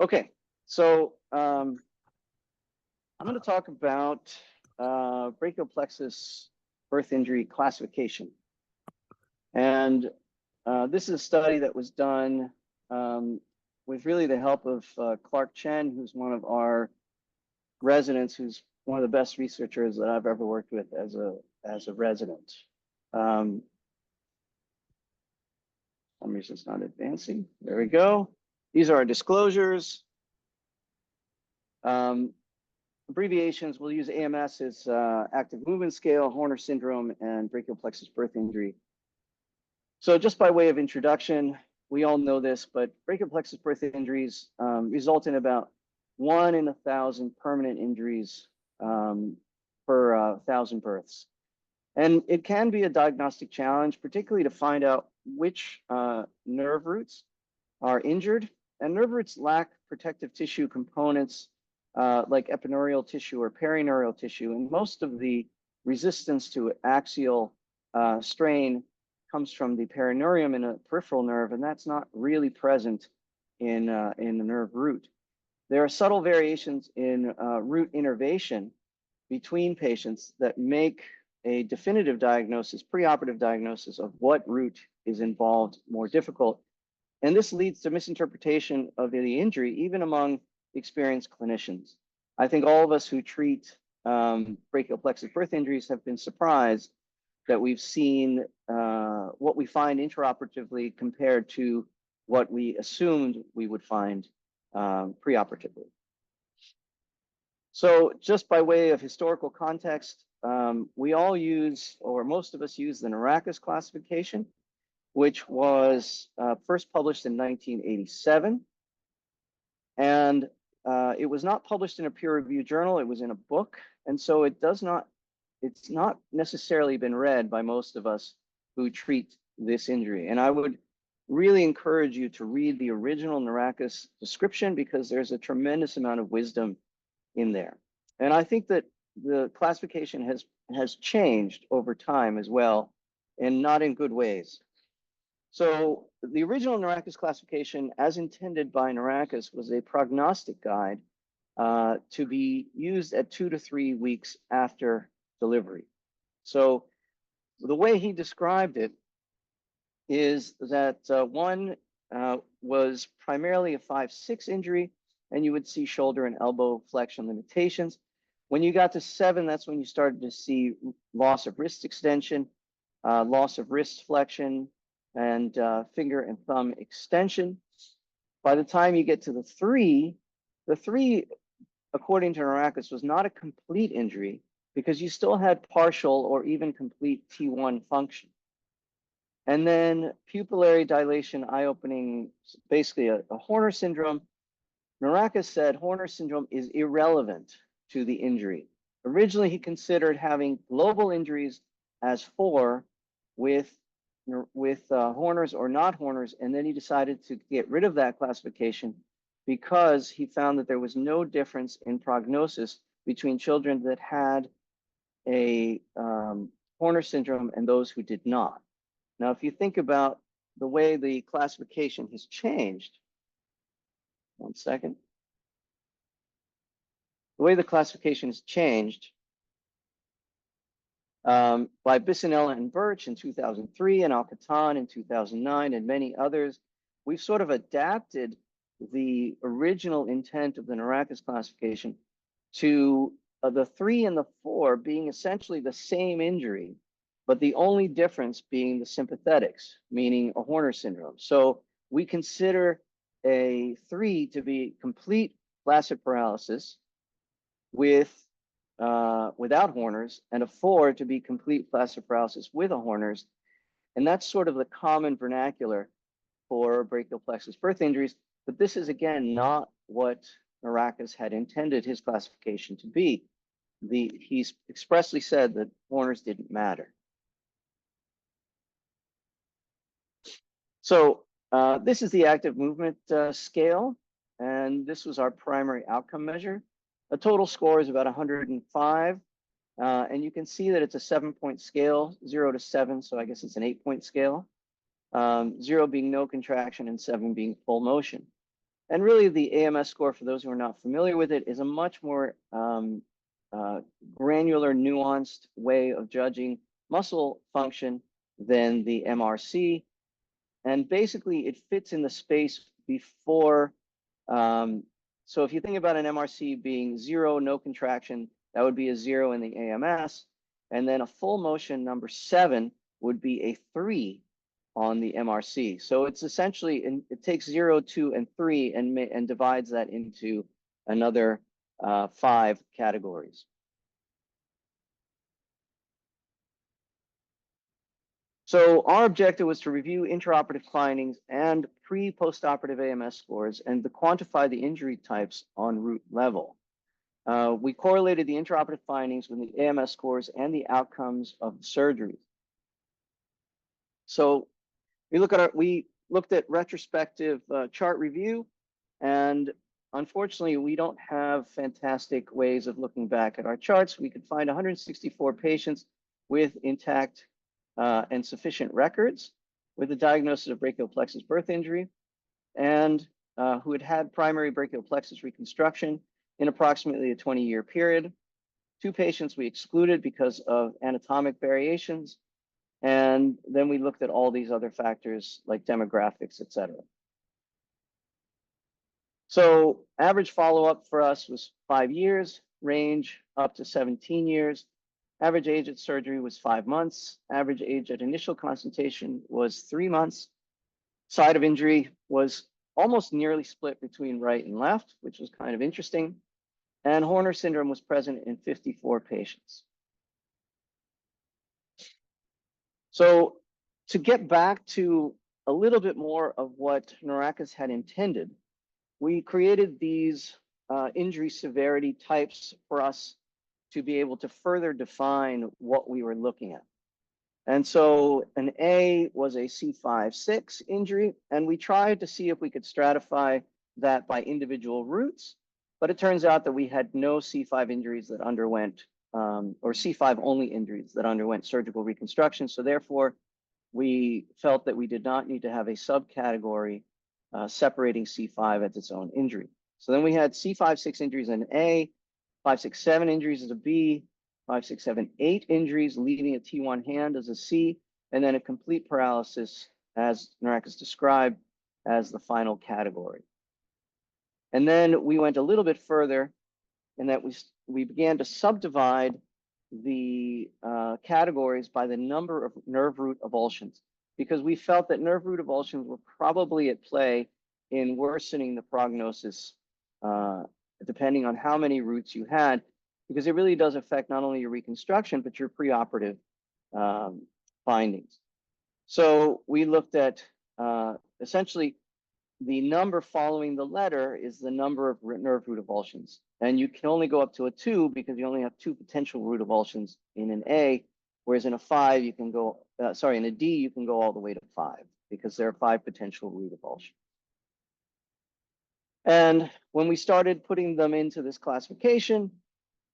Okay, so I'm going to talk about brachial plexus birth injury classification. And this is a study that was done with really the help of Clark Chen, who's one of our residents, who's one of the best researchers that I've ever worked with as a resident. For some reason it's not advancing. There we go. These are our disclosures. Abbreviations, we'll use AMS as active movement scale, Horner syndrome, and brachial plexus birth injury. So just by way of introduction, we all know this, but brachial plexus birth injuries result in about 1 in 1,000 permanent injuries per 1,000 births. And it can be a diagnostic challenge, particularly to find out which nerve roots are injured. And nerve roots lack protective tissue components like epineurial tissue or perineural tissue. And most of the resistance to axial strain comes from the perineurium in a peripheral nerve, and that's not really present in the nerve root. There are subtle variations in root innervation between patients that make a definitive diagnosis, preoperative diagnosis of what root is involved more difficult. And this leads to misinterpretation of the injury, even among experienced clinicians. I think all of us who treat brachial plexus birth injuries have been surprised that we've seen what we find intraoperatively compared to what we assumed we would find preoperatively. So just by way of historical context, we all use, or most of us use, the Naracus classification, which was first published in 1987. And it was not published in a peer-reviewed journal, it was in a book. And so it's not necessarily been read by most of us who treat this injury. And I would really encourage you to read the original Naracus description, because there's a tremendous amount of wisdom in there. And I think that the classification has changed over time as well, and not in good ways. So the original Naracus classification, as intended by Naracus, was a prognostic guide to be used at 2 to 3 weeks after delivery. So the way he described it is that 1 was primarily a 5-6 injury, and you would see shoulder and elbow flexion limitations. When you got to 7, that's when you started to see loss of wrist extension, loss of wrist flexion, and finger and thumb extension. By the time you get to the 3, according to Naracus, was not a complete injury, because you still had partial or even complete T1 function. And then pupillary dilation, eye opening, basically a Horner syndrome. Naracus said Horner syndrome is irrelevant to the injury. Originally, he considered having global injuries as 4 with Horners or not Horners, and then he decided to get rid of that classification because he found that there was no difference in prognosis between children that had a Horner syndrome and those who did not. Now, if you think about the way the classification has changed, one second. The way the classification has changed by Bissonella and Birch in 2003 and Al-Katan in 2009 and many others, we've sort of adapted the original intent of the Naracus classification to the 3 and the 4 being essentially the same injury, but the only difference being the sympathetics, meaning a Horner syndrome. So we consider a 3 to be complete flaccid paralysis without Horners, and a 4 to be complete flaccid paralysis with a Horners. And that's sort of the common vernacular for brachial plexus birth injuries. But this is, again, not what Naracus had intended his classification to be. He's expressly said that Horners didn't matter. So this is the active movement scale, and this was our primary outcome measure. A total score is about 105, and you can see that it's a 7-point scale, 0 to 7, so I guess it's an 8-point scale. 0 being no contraction and 7 being full motion. And really the AMS score, for those who are not familiar with it, is a much more granular, nuanced way of judging muscle function than the MRC. And basically it fits in the space before, so if you think about an MRC being 0, no contraction, that would be a 0 in the AMS. And then a full motion number 7 would be a 3 on the MRC. So it's essentially, it takes 0, 2, and 3 and divides that into another 5 categories. So our objective was to review intraoperative findings and pre-postoperative AMS scores and to quantify the injury types on root level. We correlated the intraoperative findings with the AMS scores and the outcomes of the surgeries. So we looked at retrospective chart review, and unfortunately, we don't have fantastic ways of looking back at our charts. We could find 164 patients with intact and sufficient records with a diagnosis of brachial plexus birth injury and who had had primary brachial plexus reconstruction in approximately a 20-year period. 2 patients we excluded because of anatomic variations. And then we looked at all these other factors like demographics, et cetera. So average follow-up for us was 5 years, range up to 17 years. Average age at surgery was 5 months. Average age at initial consultation was 3 months. Site of injury was almost nearly split between right and left, which was kind of interesting. And Horner syndrome was present in 54 patients. So to get back to a little bit more of what Neurakas had intended, we created these injury severity types for us to be able to further define what we were looking at. And so an A was a C5-6 injury, and we tried to see if we could stratify that by individual roots, but it turns out that we had no C5 injuries that underwent, or C5 only injuries that underwent surgical reconstruction. So therefore, we felt that we did not need to have a subcategory separating C5 as its own injury. So then we had C5-6 injuries in A, 5-6-7 injuries as a B, 5-6-7-8 injuries, leaving a T1 hand as a C, and then a complete paralysis, as Neurakas described, as the final category. And then we went a little bit further in that we began to subdivide the categories by the number of nerve root avulsions, because we felt that nerve root avulsions were probably at play in worsening the prognosis depending on how many roots you had, because it really does affect not only your reconstruction, but your preoperative findings. So we looked at essentially the number following the letter is the number of nerve root avulsions. And you can only go up to a 2 because you only have 2 potential root avulsions in an A, whereas in a 5, you can go, in a D, you can go all the way to 5 because there are 5 potential root avulsions. And when we started putting them into this classification,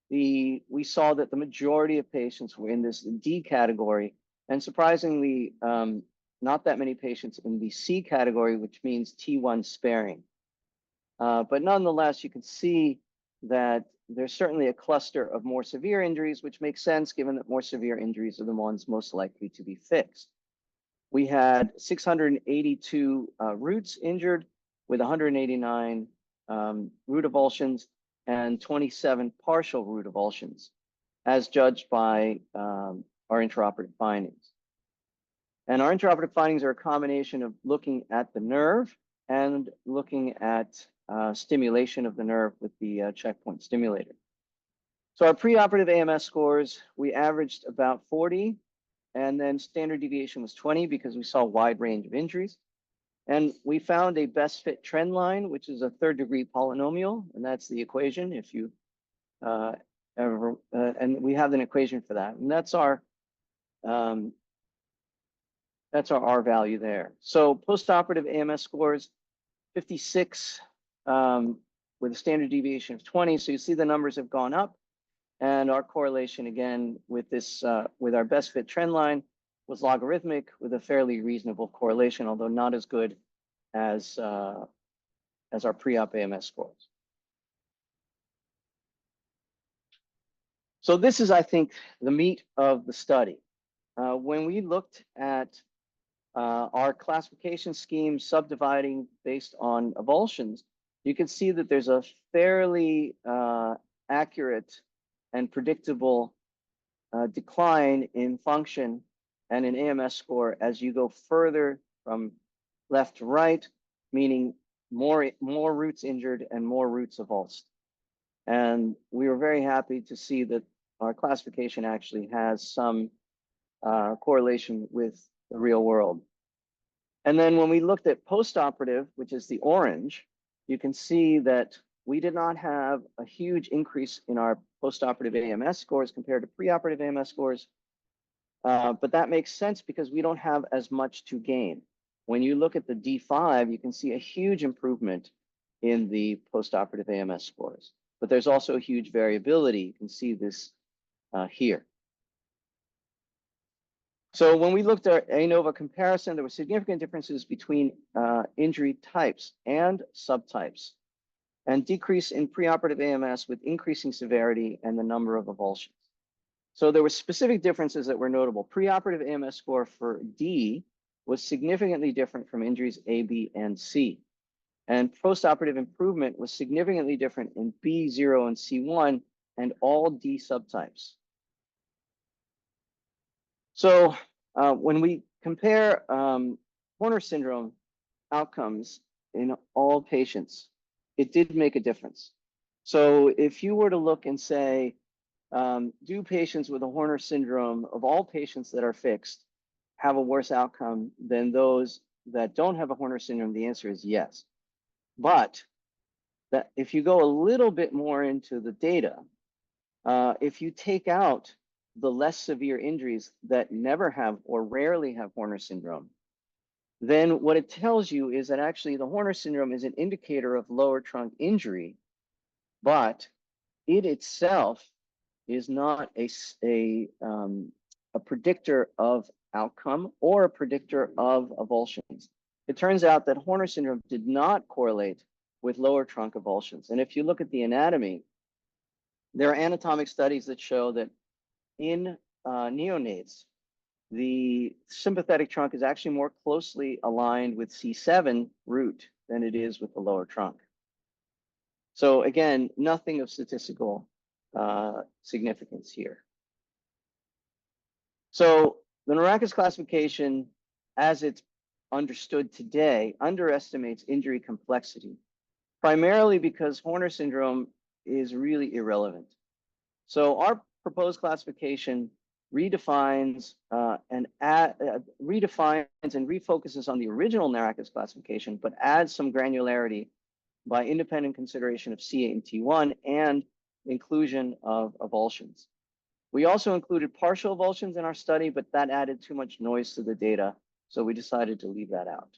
we saw that the majority of patients were in this D category, and surprisingly, not that many patients in the C category, which means T1 sparing. But nonetheless, you can see that there's certainly a cluster of more severe injuries, which makes sense given that more severe injuries are the ones most likely to be fixed. We had 682 roots injured with 189 root avulsions and 27 partial root avulsions, as judged by our intraoperative findings. And our intraoperative findings are a combination of looking at the nerve and looking at stimulation of the nerve with the checkpoint stimulator. So our preoperative AMS scores, we averaged about 40, and then standard deviation was 20 because we saw a wide range of injuries. And we found a best fit trend line, which is a 3rd degree polynomial, and that's the equation if you and we have an equation for that. And that's our R value there. So postoperative AMS scores, 56 with a standard deviation of 20. So you see the numbers have gone up, and our correlation again with this, with our best fit trend line was logarithmic with a fairly reasonable correlation, although not as good as as our pre-op AMS scores. So this is, I think, the meat of the study. When we looked at our classification scheme subdividing based on avulsions, you can see that there's a fairly accurate and predictable decline in function and in AMS score as you go further from left to right, meaning more roots injured and more roots avulsed. And we were very happy to see that our classification actually has some correlation with the real world. And then when we looked at postoperative, which is the orange, you can see that we did not have a huge increase in our postoperative AMS scores compared to preoperative AMS scores. But that makes sense because we don't have as much to gain. When you look at the D5, you can see a huge improvement in the postoperative AMS scores. But there's also a huge variability. You can see this here. So when we looked at ANOVA comparison, there were significant differences between injury types and subtypes, and decrease in preoperative AMS with increasing severity and the number of avulsions. So there were specific differences that were notable. Preoperative AMS score for D was significantly different from injuries A, B, and C. And postoperative improvement was significantly different in B, 0, and C1, and all D subtypes. So when we compare Horner syndrome outcomes in all patients, it did make a difference. So if you were to look and say, do patients with a Horner syndrome, of all patients that are fixed, have a worse outcome than those that don't have a Horner syndrome? The answer is yes. But that if you go a little bit more into the data, if you take out the less severe injuries that never have or rarely have Horner syndrome, then what it tells you is that actually the Horner syndrome is an indicator of lower trunk injury, but it itself is not a predictor of outcome or a predictor of avulsions. It turns out that Horner syndrome did not correlate with lower trunk avulsions. And if you look at the anatomy, there are anatomic studies that show that in neonates, the sympathetic trunk is actually more closely aligned with C7 root than it is with the lower trunk. So again, nothing of statistical significance here. So the NORACIS classification, as it's understood today, underestimates injury complexity, primarily because Horner syndrome is really irrelevant. So our proposed classification redefines and refocuses on the original NORACIS classification, but adds some granularity by independent consideration of C8 and T1 and inclusion of avulsions. We also included partial avulsions in our study, but that added too much noise to the data, so we decided to leave that out.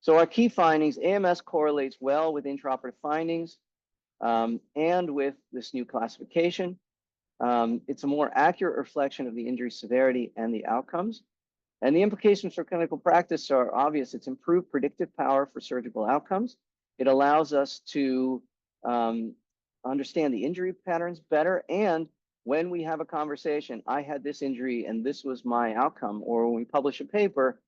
So our key findings: AMS correlates well with intraoperative findings and with this new classification. It's a more accurate reflection of the injury severity and the outcomes. And the implications for clinical practice are obvious. It's improved predictive power for surgical outcomes. It allows us to understand the injury patterns better. And when we have a conversation, I had this injury and this was my outcome, or when we publish a paper,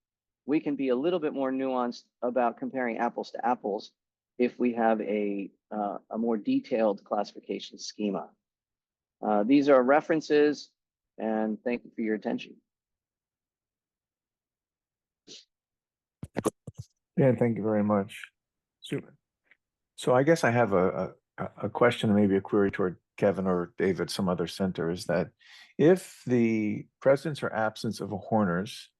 we can be a little bit more nuanced about comparing apples to apples if we have a more detailed classification schema. These are references, and thank you for your attention. Dan, thank you very much. Super. So I guess I have a question, maybe a query toward Kevin or David, some other center, is that if the presence or absence of a Horner's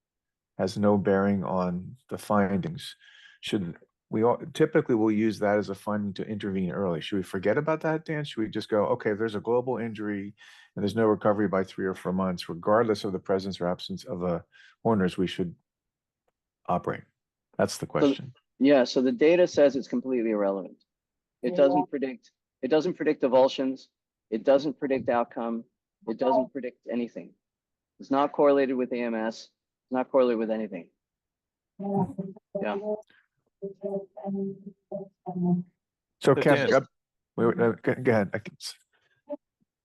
has no bearing on the findings, should we typically will use that as a finding to intervene early? Should we forget about that, Dan? Should we just go, okay, if there's a global injury and there's no recovery by 3 or 4 months, regardless of the presence or absence of a Horner's, we should operate? That's the question. So the data says it's completely irrelevant. It doesn't predict avulsions. It doesn't predict outcome. It doesn't predict anything. It's not correlated with AMS. It's not correlated with anything. Yeah. So So Kevin, Dan- go ahead.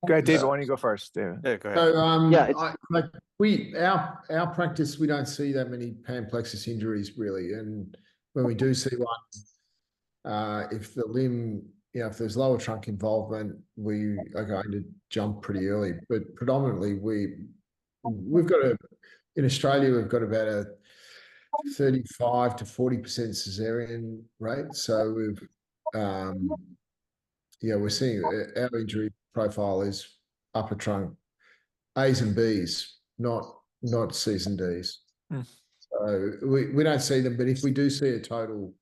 Go ahead, David. Why don't you go first, David? Yeah, go ahead. So Yeah, it's- our practice, we don't see that many pan plexus injuries really, and when we do see one, if the limb, if there's lower trunk involvement, we are going to jump pretty early. But predominantly, we've got in Australia, we've got about a 35 to 40% cesarean rate. So we're seeing our injury profile is upper trunk A's and B's, not C's and D's. Hmm. So we don't see them, but if we do see a total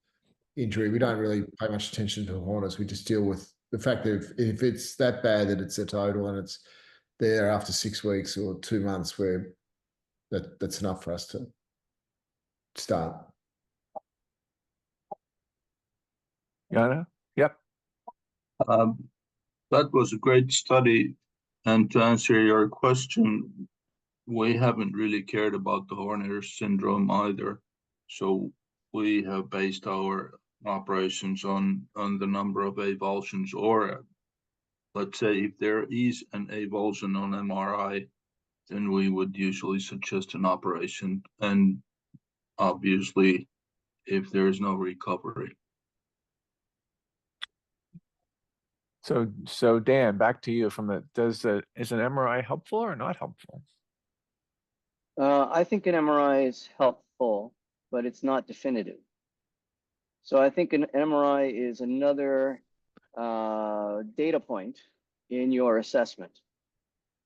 injury, we don't really pay much attention to the Horners. We just deal with the fact that if it's that bad that it's a total and it's there after 6 weeks or 2 months, where that's enough for us to start. Yana? Yep. That was a great study. And to answer your question, we haven't really cared about the Horner syndrome either. So we have based our operations on the number of avulsions, or let's say if there is an avulsion on MRI, then we would usually suggest an operation. And obviously, if there is no recovery. So Dan, back to you. Is an MRI helpful or not helpful? I think an MRI is helpful, but it's not definitive. So I think an MRI is another data point in your assessment.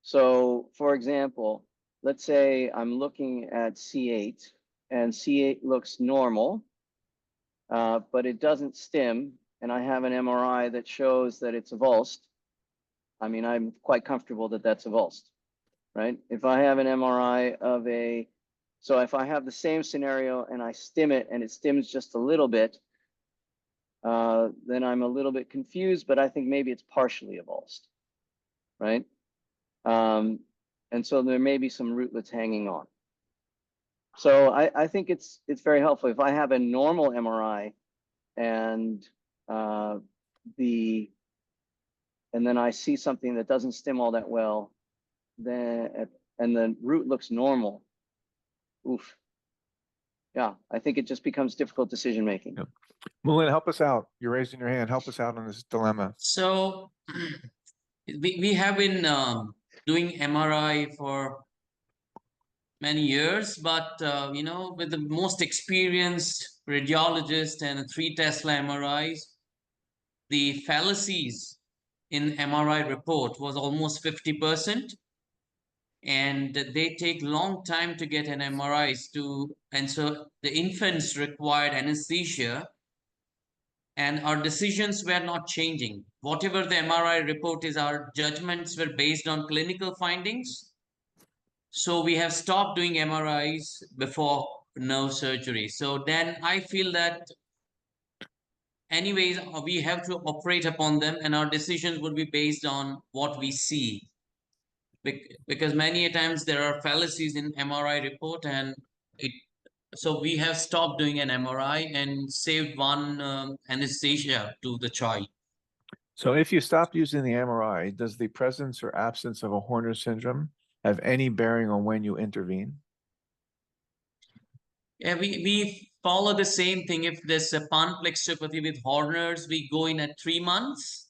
So for example, let's say I'm looking at C8 and C8 looks normal, but it doesn't stim, and I have an MRI that shows that it's avulsed. I mean, I'm quite comfortable that that's avulsed, right? If I have an MRI so if I have the same scenario and I stim it and it stims just a little bit, then I'm a little bit confused, but I think maybe it's partially avulsed, right? And so there may be some rootlets hanging on. So I think it's very helpful. If I have a normal MRI and then I see something that doesn't stim all that well, and the root looks normal, oof. Yeah, I think it just becomes difficult decision making. Yep. Mulin, help us out. You're raising your hand. Help us out on this dilemma. So we have been doing MRI for many years, but with the most experienced radiologist and 3 Tesla MRIs, the fallacies in MRI report was almost 50%, and they take long time to get an MRI and so the infants required anesthesia, and our decisions were not changing. Whatever the MRI report is, our judgments were based on clinical findings. So we have stopped doing MRIs before nerve surgery. So then I feel that anyways, we have to operate upon them, and our decisions would be based on what we see. Because many a times there are fallacies in MRI report, and so we have stopped doing an MRI and saved one anesthesia to the child. So if you stop using the MRI, does the presence or absence of a Horner syndrome have any bearing on when you intervene? Yeah, we follow the same thing. If there's a panplexopathy with Horners, we go in at 3 months,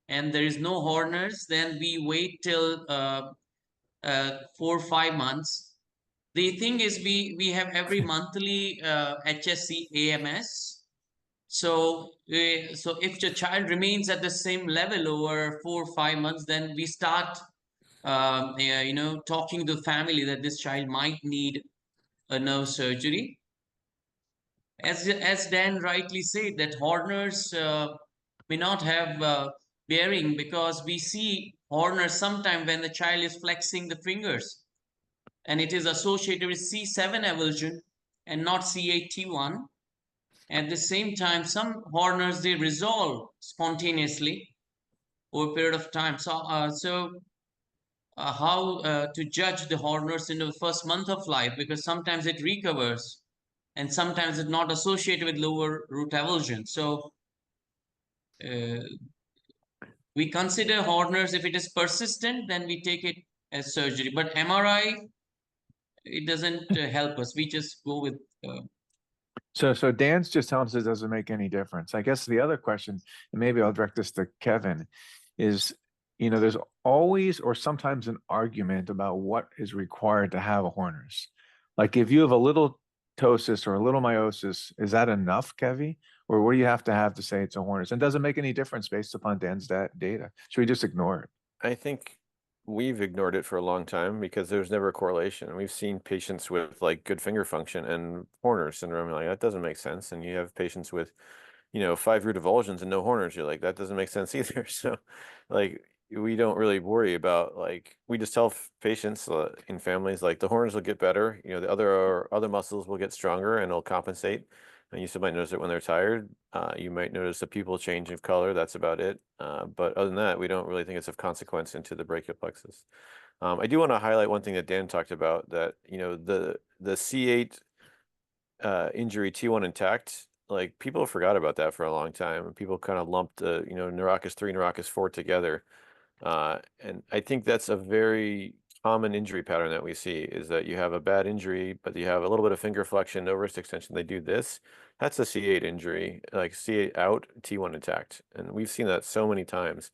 and there is no Horners, then we wait till 4 or 5 months. The thing is, we have every monthly HSC AMS. So if the child remains at the same level over 4 or 5 months, then we start talking to the family that this child might need a nerve surgery. As Dan rightly said, that Horners may not have bearing, because we see Horners sometime when the child is flexing the fingers, and it is associated with C7 avulsion and not C8T1. At the same time, some Horners, they resolve spontaneously over a period of time. So how to judge the Horners in the first month of life, because sometimes it recovers. and sometimes it's not associated with lower root avulsion. So we consider Horner's. If it is persistent, then we take it as surgery. But MRI, it doesn't help us. We just go with. So Dan's just telling us it doesn't make any difference. I guess the other question, and maybe I'll direct this to Kevin, is, there's always or sometimes an argument about what is required to have a Horner's. Like if you have a little ptosis or a little meiosis, is that enough, Kevin? Or what do you have to say it's a Horner's? And does it make any difference based upon Dan's data? Should we just ignore it? I think we've ignored it for a long time because there's never a correlation. We've seen patients with like good finger function and Horner syndrome. You're like, that doesn't make sense. And you have patients with, 5 root avulsions and no Horners. You're like, that doesn't make sense either. So like, we don't really worry about, like, we just tell patients in families, like, the Horners will get better. The other muscles will get stronger and it'll compensate. And you still might notice it when they're tired. You might notice a pupil change of color. That's about it. But other than that, we don't really think it's of consequence into the brachial plexus. I do want to highlight one thing that Dan talked about, that the C8 injury T1 intact. Like, people forgot about that for a long time, and people kind of lumped neurachus 3, neurachus 4 together. And I think that's a very common injury pattern that we see, is that you have a bad injury, but you have a little bit of finger flexion, no wrist extension. They do this. That's a C8 injury, like C8 out, T1 intact. And we've seen that so many times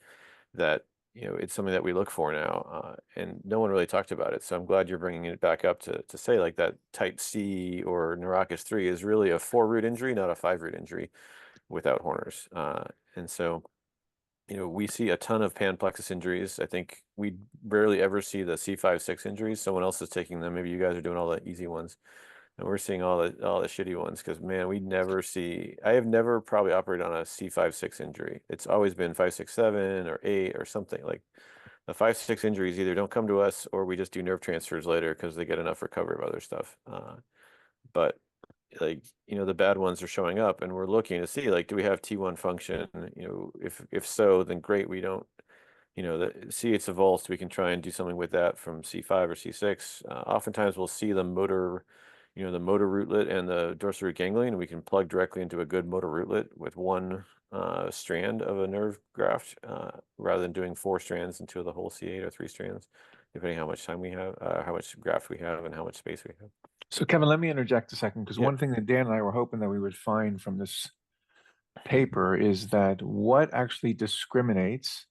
that, it's something that we look for now, and no one really talked about it. So I'm glad you're bringing it back up to say, like, that type C or neurachus 3 is really a 4 root injury, not a 5 root injury without Horners. And so, we see a ton of pan plexus injuries. I think we rarely ever see the C5, 6 injuries. Someone else is taking them. Maybe you guys are doing all the easy ones, and we're seeing all the shitty ones. Because, man, I have never probably operated on a C5, 6 injury. It's always been 5, 6, 7 or 8 or something. Like, the 5, 6 injuries either don't come to us, or we just do nerve transfers later because they get enough recovery of other stuff. But, like, the bad ones are showing up, and we're looking to see, like, do we have T1 function? If so, then great. We don't, see it's avulsed, we can try and do something with that from C5 or C6. Oftentimes we'll see the motor rootlet and the dorsal root ganglion, and we can plug directly into a good motor rootlet with one strand of a nerve graft, rather than doing 4 strands into the whole C8 or 3 strands, depending how much time we have, how much graft we have, and how much space we have. So Kevin, let me interject a second, because Yeah. one thing that Dan and I were hoping that we would find from this paper is that what actually discriminates,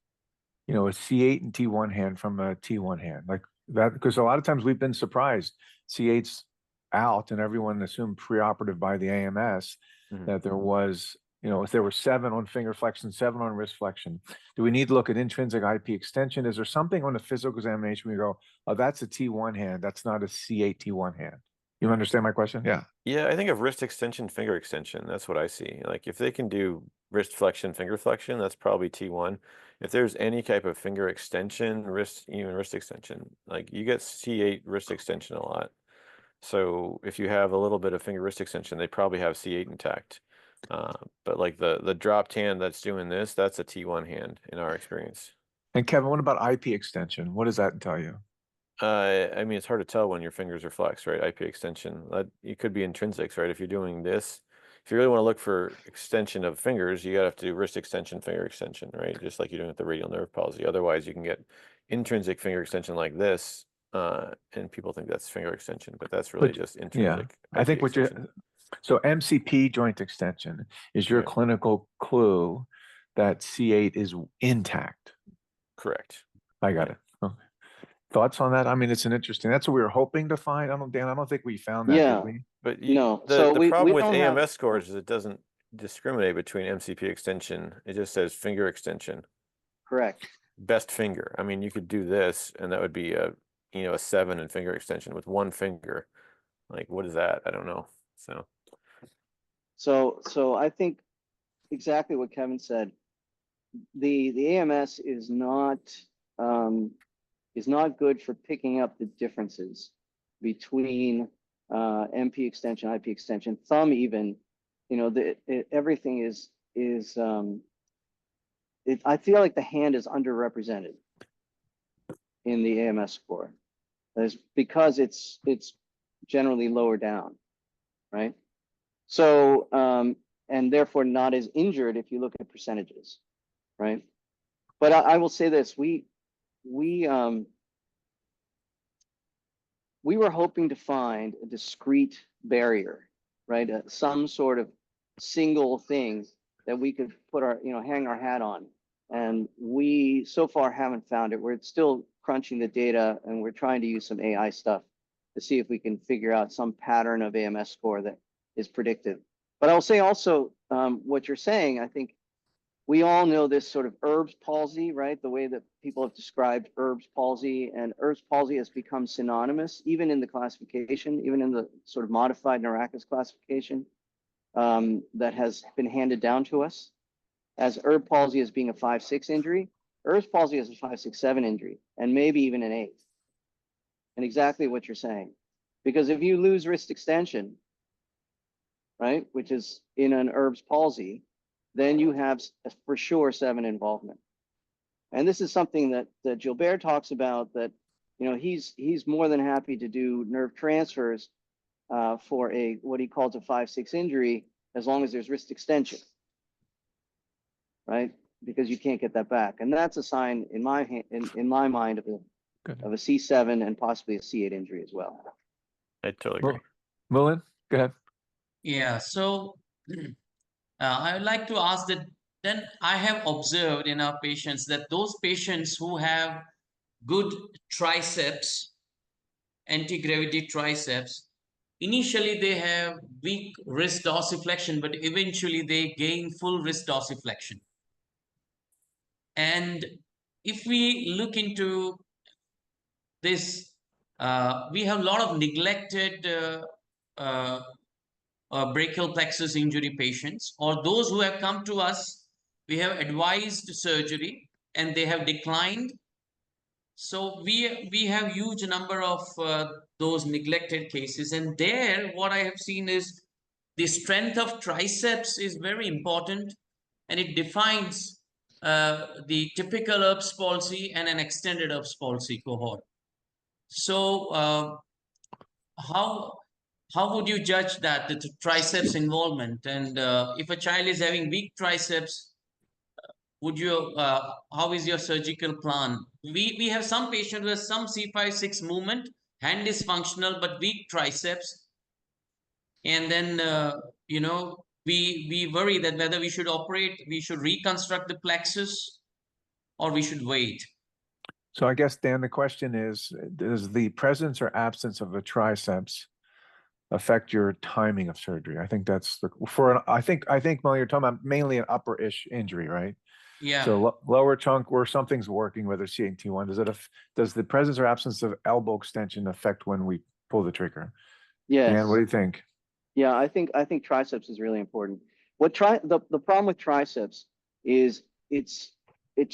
a C8 and T1 hand from a T1 hand, like that, because a lot of times we've been surprised. C8's out, and everyone assumed preoperative by the AMS that there was, if there were 7 on finger flexion, 7 on wrist flexion. Do we need to look at intrinsic IP extension? Is there something on the physical examination we go, oh, that's a T1 hand, that's not a C8 T1 hand? You understand my question? Yeah. Yeah, I think of wrist extension, finger extension. That's what I see. Like, if they can do wrist flexion, finger flexion, that's probably T1. If there's any type of finger extension, even wrist extension, like, you get C8 wrist extension a lot. So if you have a little bit of finger wrist extension, they probably have C8 intact. But like the dropped hand that's doing this, that's a T1 hand in our experience. And Kevin, what about IP extension? What does that tell you? I mean, it's hard to tell when your fingers are flexed, right? IP extension, it could be intrinsics, right? If you're doing this, if you really want to look for extension of fingers, you have to do wrist extension, finger extension, right? Just like you're doing with the radial nerve palsy. Otherwise, you can get intrinsic finger extension like this, and people think that's finger extension, but that's really just intrinsic. I think what so MCP joint extension is your clinical clue that C8 is intact. Correct. I got it. Okay. Thoughts on that? I mean, it's an interesting, that's what we were hoping to find. Dan, I don't think we found that, did we? But No. the problem with AMS scores is it doesn't discriminate between MCP extension. It just says finger extension. Correct. Best finger. I mean, you could do this, and that would be a 7 in finger extension with one finger. Like, what is that? I don't know. So I think exactly what Kevin said. The AMS is not good for picking up the differences between MP extension, IP extension, thumb even. Everything is I feel like the hand is underrepresented in the AMS score. That's because it's generally lower down, right? So, and therefore not as injured if you look at percentages, right? But I will say this, we were hoping to find a discrete barrier, right? Some sort of single thing that we could put our, hang our hat on. And we so far haven't found it. We're still crunching the data, and we're trying to use some AI stuff to see if we can figure out some pattern of AMS score that is predictive. But I'll say also what you're saying, I think we all know this sort of Erb's palsy, right? The way that people have described Erb's palsy, and Erb's palsy has become synonymous, even in the classification, even in the sort of modified Neuracus classification that has been handed down to us as Erb palsy as being a 5-6 injury. Erb's palsy is a 5-6-7 injury, and maybe even an 8. And exactly what you're saying, because if you lose wrist extension, right, which is in an Erb's palsy, then you have for sure 7 involvement. And this is something that Gilbert talks about, that he's more than happy to do nerve transfers for what he calls a 5-6 injury, as long as there's wrist extension, right? Because you can't get that back, and that's a sign in my mind of a C7 and possibly a C8 injury as well. I totally agree. Mullen, go ahead. Yeah, so I would like to ask that, then I have observed in our patients that those patients who have good triceps, anti-gravity triceps, initially they have weak wrist dorsiflexion, but eventually they gain full wrist dorsiflexion. And if we look into this, we have a lot of neglected brachial plexus injury patients, or those who have come to us, we have advised surgery and they have declined. So we have huge number of those neglected cases, and there what I have seen is the strength of triceps is very important, and it defines the typical Erb's palsy and an extended Erb's palsy cohort. So how would you judge that, the triceps involvement? And if a child is having weak triceps, would you how is your surgical plan? We have some patients with some C5-6 movement, hand is functional but weak triceps, and then we worry that whether we should operate, we should reconstruct the plexus, or we should wait. So I guess, Dan, the question is, does the presence or absence of the triceps affect your timing of surgery? I think that's I think Mo, you're talking about mainly an upper-ish injury, right? Yeah. So lower trunk where something's working, whether C8 and T1, does the presence or absence of elbow extension affect when we pull the trigger? Yes. Dan, what do you think? Yeah, I think triceps is really important. The problem with triceps is it's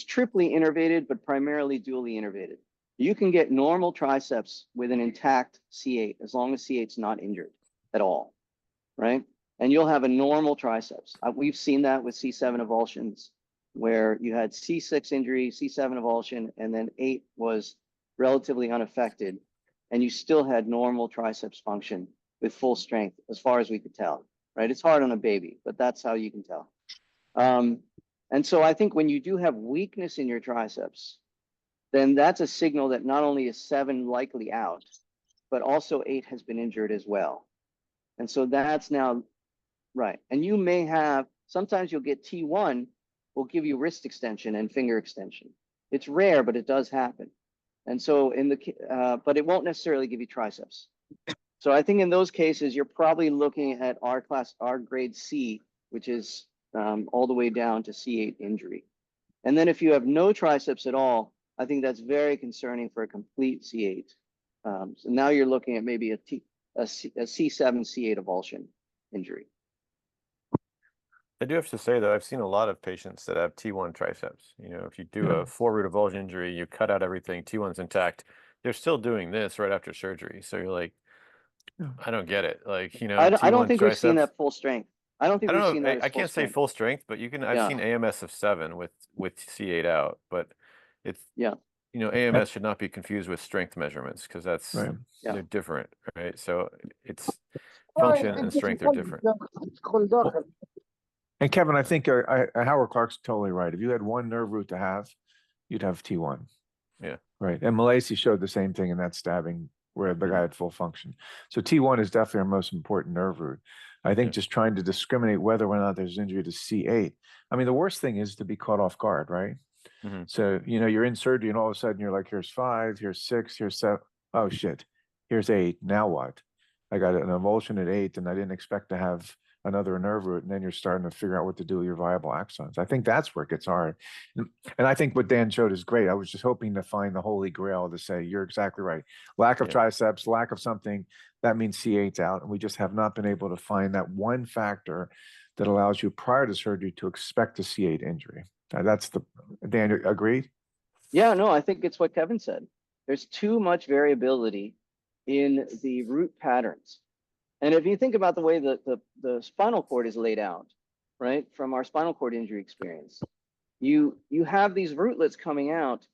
triply innervated, but primarily dually innervated. You can get normal triceps with an intact C8 as long as C8's not injured at all, right? And you'll have a normal triceps. We've seen that with C7 avulsions, where you had C6 injury, C7 avulsion, and then 8 was relatively unaffected, and you still had normal triceps function with full strength, as far as we could tell, right? It's hard on a baby, but that's how you can tell. And so I think when you do have weakness in your triceps, then that's a signal that not only is 7 likely out, but also 8 has been injured as well. And so that's now, right. And you may have, sometimes you'll get T1 will give you wrist extension and finger extension. It's rare, but it does happen. And so but it won't necessarily give you triceps. So I think in those cases, you're probably looking at our grade C, which is all the way down to C8 injury. And then if you have no triceps at all, I think that's very concerning for a complete C8. So now you're looking at maybe a C7, C8 avulsion injury. I do have to say, though, I've seen a lot of patients that have T1 triceps. If you do a 4-root avulsion injury, you cut out everything, T1's intact, they're still doing this right after surgery. So you're like, I don't get it. Like, I don't think T1 we've seen triceps. that full strength. I don't think we've seen that. I can't say full strength, but I've seen AMS of 7 with C8 out, but it's, AMS should not be confused with strength measurements, because that's, they're different, right? So function and strength are different. And Kevin, I think Howard Clark's totally right. If you had one nerve root to have, you'd have T1. Yeah. Right. And Malaysia showed the same thing in that stabbing where the guy had full function. So T1 is definitely our most important nerve root. I think just trying to discriminate whether or not there's injury to C8. I mean, the worst thing is to be caught off guard, right? So, you know, you're in surgery and all of a sudden you're like, here's 5, here's 6, here's 7. Oh, shit. Here's 8. Now what? I got an avulsion at 8 and I didn't expect to have another nerve root. And then you're starting to figure out what to do with your viable axons. I think that's where it gets hard. And I think what Dan showed is great. I was just hoping to find the holy grail to say, you're exactly right. Lack of triceps, lack of something, that means C8's out. And we just have not been able to find that one factor that allows you prior to surgery to expect a C8 injury. That's the, Dan, agreed? Yeah, no, I think it's what Kevin said. There's too much variability in the root patterns. And if you think about the way the spinal cord is laid out, right, from our spinal cord injury experience, you have these rootlets coming out,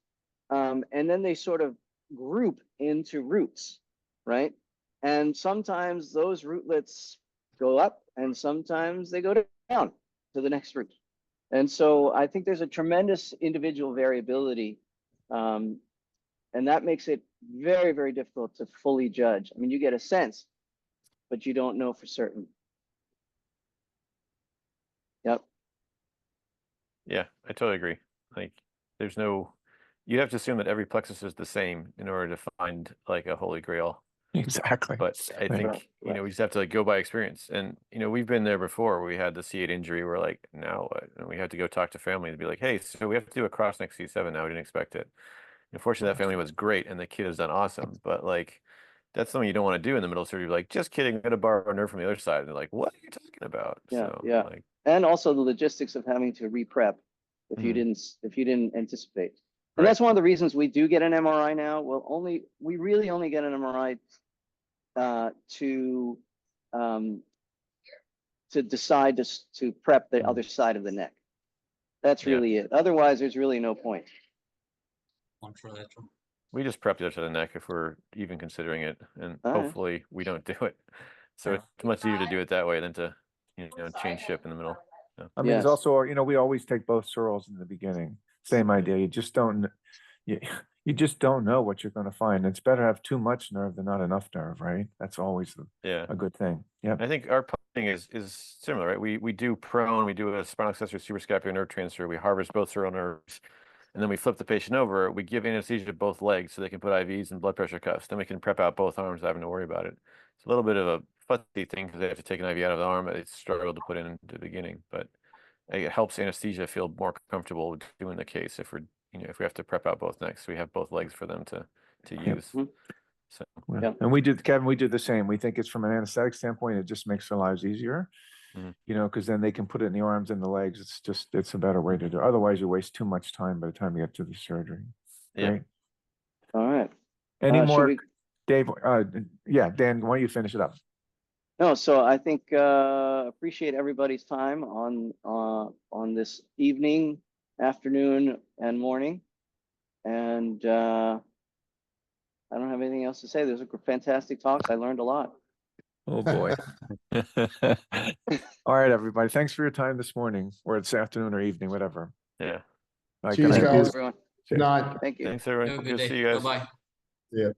and then they sort of group into roots, right? And sometimes those rootlets go up and sometimes they go down to the next root. And so I think there's a tremendous individual variability, and that makes it very, very difficult to fully judge. I mean, you get a sense, but you don't know for certain. Yep. Yeah, I totally agree. Like, there's no, you'd have to assume that every plexus is the same in order to find like a holy grail. Exactly. But I think, you know, we just have to like go by experience. And, you know, we've been there before where we had the C8 injury. We're like, now what? And we had to go talk to family and be like, hey, so we have to do a cross next C7 now. We didn't expect it. Unfortunately, that family was great and the kid has done awesome. But like, that's something you don't want to do in the middle of surgery. Like, just kidding, I'm going to borrow a nerve from the other side. And they're like, what are you talking about? Yeah, So, yeah. like, And also the logistics of having to re-prep if you didn't anticipate. And that's one of the reasons we do get an MRI now. We really only get an MRI to decide to prep the other side of the neck. That's really it. Otherwise, there's really no point. we just prep the other side of the neck if we're even considering it, and hopefully we don't do it. So it's much easier to do it that way than to, you know, change ship in the middle. So. I mean, it's also, you know, we always take both surals in the beginning. Same idea. You just don't, you just don't know what you're going to find. It's better to have too much nerve than not enough nerve, right? That's always a good thing. Yeah. I think our planning is similar, right? We do prone, we do a spinal accessory suprascapular nerve transfer, we harvest both sural nerves, and then we flip the patient over. We give anesthesia to both legs so they can put IVs and blood pressure cuffs. Then we can prep out both arms without having to worry about it. It's a little bit of a fussy thing because they have to take an IV out of the arm that they struggled to put in the beginning, but it helps anesthesia feel more comfortable with doing the case if we're, you know, if we have to prep out both necks, we have both legs for them to use. So and we do, Kevin, we do the same. We think it's from an anesthetic standpoint, it just makes their lives easier. You know, because then they can put it in the arms and the legs. It's a better way to do it. Otherwise, you waste too much time by the time you get to the surgery. Right? All right. Any more, Dave? Yeah, Dan, why don't you finish it up? No, so I think appreciate everybody's time on this evening, afternoon, and morning. And I don't have anything else to say. Those are fantastic talks. I learned a lot. Oh boy. All right, everybody. Thanks for your time this morning, or this afternoon or evening, whatever. Yeah. Cheers, guys. Everyone. Good night. Thank you. Thanks, everyone. Have a Good good to see day. you guys. Bye-bye. Yeah.